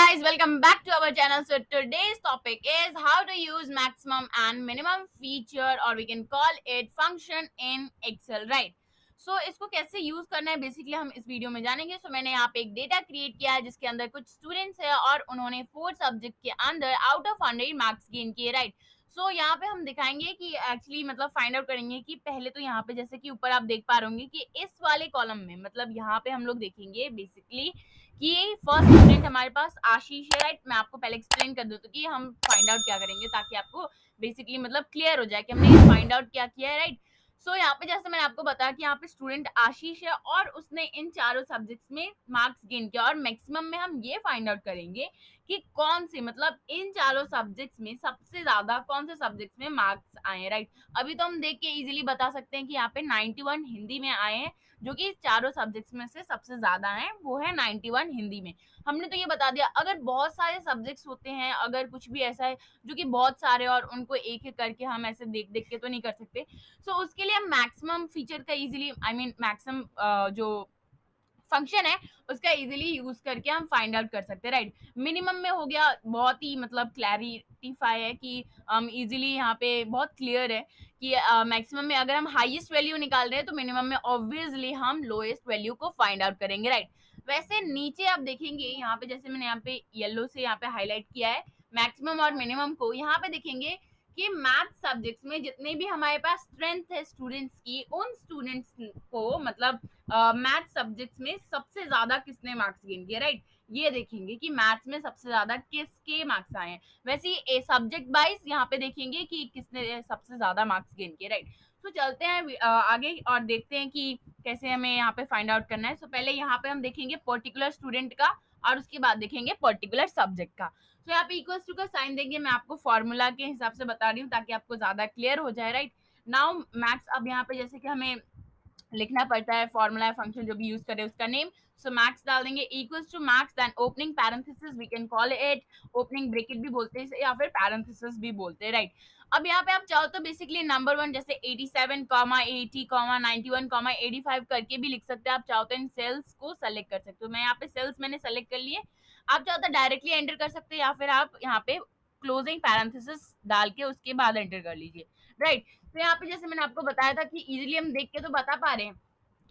guys, welcome back to our channel. So today's topic is how to use maximum and minimum feature, or we can call it function in Excel, right? So इसको कैसे use करना है basically हम इस video में जानेंगे. सो मैंने यहाँ पे एक डेटा क्रिएट किया है जिसके अंदर कुछ स्टूडेंट्स है और उन्होंने 4 सब्जेक्ट के अंदर आउट ऑफ 100 मार्क्स गेन किए, राइट? सो यहाँ पे हम दिखाएंगे कि एक्चुअली मतलब फाइंड आउट करेंगे कि पहले तो यहाँ पे जैसे कि ऊपर आप देख पा रहे होंगे कि इस वाले कॉलम में मतलब यहाँ पे हम लोग देखेंगे बेसिकली कि फर्स्ट स्टूडेंट हमारे पास आशीष है, राइट? मैं आपको पहले एक्सप्लेन कर दूं तो कि हम फाइंड आउट क्या करेंगे ताकि आपको बेसिकली मतलब क्लियर हो जाए कि हमने फाइंड आउट क्या किया है, राइट? सो यहाँ पे जैसे मैंने आपको बताया कि यहाँ पे स्टूडेंट आशीष है और उसने इन चारों सब्जेक्ट्स में मार्क्स गेन किया और मैक्सिमम में हम ये फाइंड आउट करेंगे कि कौन से मतलब इन चारों सब्जेक्ट्स में सबसे ज्यादा कौन से सब्जेक्ट्स में मार्क्स आए हैं, राइट? अभी तो हम देख के इजीली बता सकते हैं कि यहाँ पे 91 हिंदी में आए हैं, जो कि चारों सब्जेक्ट्स में से सबसे ज्यादा है वो है 91 हिंदी में. हमने तो ये बता दिया. अगर बहुत सारे सब्जेक्ट्स होते हैं, अगर कुछ भी ऐसा है जो कि बहुत सारे और उनको एक एक करके हम ऐसे देख देख के तो नहीं कर सकते. सो उसके लिए हम मैक्सिमम फीचर का इजीली मैक्सिमम जो फंक्शन है उसका इजीली यूज करके हम फाइंड आउट कर सकते हैं, राइट? मिनिमम में हो गया बहुत ही मतलब क्लैरिटीफाई है कि हम इजीली यहाँ पे बहुत क्लियर है कि मैक्सिमम में अगर हम हाईएस्ट वैल्यू निकाल रहे हैं तो मिनिमम में ऑब्वियसली हम लोएस्ट वैल्यू को फाइंड आउट करेंगे, राइट? वैसे नीचे आप देखेंगे यहाँ पे जैसे मैंने यहाँ पे येलो से यहाँ पे हाईलाइट किया है मैक्सिमम और मिनिमम को. यहाँ पे देखेंगे कि मैथ सब्जेक्ट्स में जितने भी हमारे पास स्ट्रेंथ है स्टूडेंट्स की, उन स्टूडेंट्स को मतलब मैथ सब्जेक्ट्स में सबसे ज्यादा किसने मार्क्स गेन किए, राइट? ये देखेंगे कि मैथ्स में सबसे ज्यादा किसके मार्क्स आए हैं. वैसे ही सब्जेक्ट वाइज यहाँ पे देखेंगे कि किसने सबसे ज्यादा मार्क्स गेन किए, राइट? तो चलते हैं आगे और देखते हैं कि कैसे हमें यहाँ पे फाइंड आउट करना है. सो पहले यहाँ पे हम देखेंगे पर्टिकुलर स्टूडेंट का और उसके बाद देखेंगे पर्टिकुलर सब्जेक्ट का. तो यहाँ पे इक्वल्स टू का साइन देंगे. मैं आपको फॉर्मूला के हिसाब से बता रही हूँ ताकि आपको ज्यादा क्लियर हो जाए, राइट? नाउ मैथ्स अब यहाँ पे जैसे कि हमें लिखना पड़ता है फॉर्मूला फंक्शन जो भी यूज करें उसका नेम. सो मैक्स डाल देंगे equals to max then opening parenthesis, we can call it opening bracket भी बोलते हैं या फिर पैरेंथेसिस भी बोलते हैं, राइट? अब यहाँ पे आप चाहो तो बेसिकली नंबर वन जैसे 87, 80, 91, 85 करके भी लिख सकते हैं. आप चाहो तो इन सेल्स को सेलेक्ट कर सकते हो. मैं यहाँ पे सेल्स मैंने सेलेक्ट कर लिए. आप चाहो तो डायरेक्टली एंटर कर सकते हैं या फिर आप यहाँ पे क्लोजिंग पैरेंथेसिस डाल के उसके बाद एंटर कर लीजिए, राइट? तो यहाँ पे जैसे मैंने आपको बताया था कि इजीली हम देख के तो बता पा रहे हैं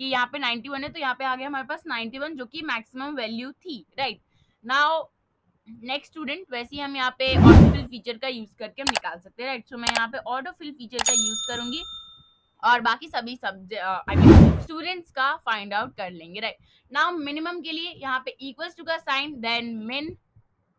कि यहाँ पे 91 है तो यहाँ पे आ गया हमारे पास 91 जो कि मैक्सिमम वैल्यू थी, राइट? नाउ नेक्स्ट स्टूडेंट वैसे ही हम यहाँ पे ऑटोफिल फीचर का यूज करके हम निकाल सकते हैं, राइट? सो मैं यहाँ पे ऑटोफिल फीचर का यूज करूंगी और बाकी सभी सब्जेक्ट स्टूडेंट्स का फाइंड आउट कर लेंगे, राइट? नाउ मिनिमम के लिए यहाँ पे इक्वल्स टू का साइन देन मिन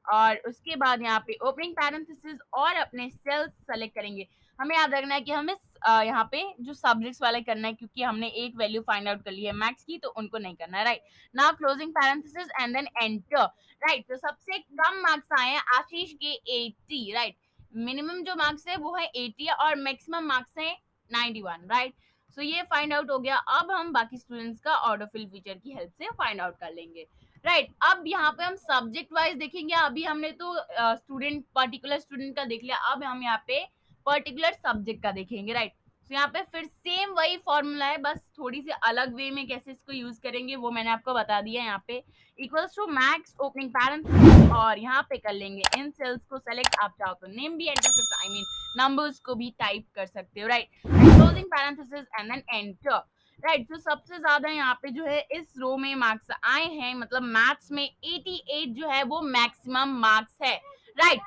और उसके बाद यहाँ पे ओपनिंग पैरेंथेसिस और अपने सेल्स सेलेक्ट करेंगे. हमें याद रखना है कि हमें यहाँ पे जो सब्जेक्ट्स वाले करना है क्योंकि हमने एक वैल्यू फाइंड आउट कर ली है मैक्स की तो उनको नहीं करना है, right? Now closing parenthesis and then enter, right? तो सबसे कम मार्क्स आए हैं आशीष के 80, राइट? मिनिमम जो मार्क्स है वो है 80 और मैक्सिमम मार्क्स है 91, राइट? सो ये फाइंड आउट हो गया. अब हम बाकी स्टूडेंट्स का ऑटोफिल फीचर की हेल्प से फाइंड आउट कर लेंगे, राइट? अब यहाँ पे हम सब्जेक्ट वाइज देखेंगे. अभी हमने तो स्टूडेंट पर्टिकुलर स्टूडेंट का देख लिया, अब हम यहाँ पे पर्टिकुलर सब्जेक्ट का देखेंगे, राइट? तो यहाँ पे फिर सेम वही फॉर्मूला है, बस थोड़ी सी अलग वे में कैसे इसको यूज करेंगे वो मैंने आपको बता दिया. यहाँ पे equals to max opening parenthesis और यहाँ पे कर लेंगे इन सेल्स को सेलेक्ट. आप चाहो तो नेम भी एंटर कर नंबर्स को भी टाइप कर सकते हो, right? Closing parenthesis and then enter, right? तो सबसे ज्यादा यहाँ पे जो है इस रो में मार्क्स आए हैं मतलब मैथ्स में 88 जो है वो मैक्सिमम मार्क्स है, राइट?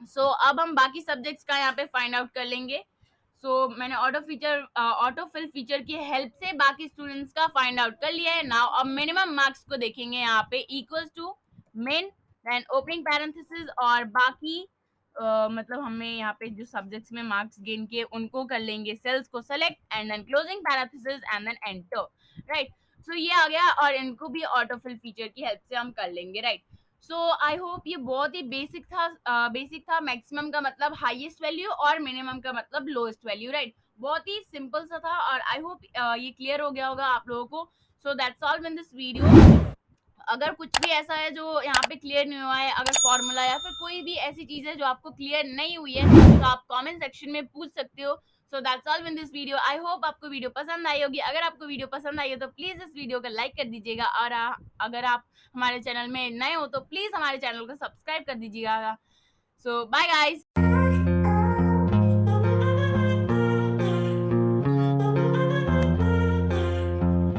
सो अब हम बाकी सब्जेक्ट्स का यहाँ पे फाइंड आउट कर लेंगे. सो मैंने ऑटोफिल फीचर की हेल्प से बाकी स्टूडेंट्स का फाइंड आउट कर लिया है. नाउ अब मिनिमम मार्क्स को देखेंगे. यहाँ पे equals to mean then opening parenthesis और बाकी मतलब हमें यहाँ पे जो सब्जेक्ट्स में मार्क्स गेन किए उनको कर लेंगे सेल्स को select and then closing parenthesis and then enter, right? So ये आ गया और इनको भी ऑटोफिल फीचर की हेल्प से हम कर लेंगे, राइट? सो आई होप ये बहुत ही बेसिक था. मैक्सिमम का मतलब हाईएस्ट वैल्यू और मिनिमम का मतलब लोएस्ट वैल्यू, राइट? बहुत ही सिंपल सा था और आई होप ये क्लियर हो गया होगा आप लोगों को. So that's all in this video. अगर कुछ भी ऐसा है जो यहाँ पे क्लियर नहीं हुआ है, अगर फॉर्मूला या फिर कोई भी ऐसी चीज है जो आपको क्लियर नहीं हुई है तो आप कमेंट सेक्शन में पूछ सकते हो. So that's all in this video. I hope आपको वीडियो पसंद आई होगी। अगर आपको वीडियो पसंद आई हो तो प्लीज इस वीडियो को लाइक कर दीजिएगा, और अगर आप हमारे चैनल में नए हो तो प्लीज हमारे चैनल को सब्सक्राइब कर दीजिएगा। सो बाय गाइस।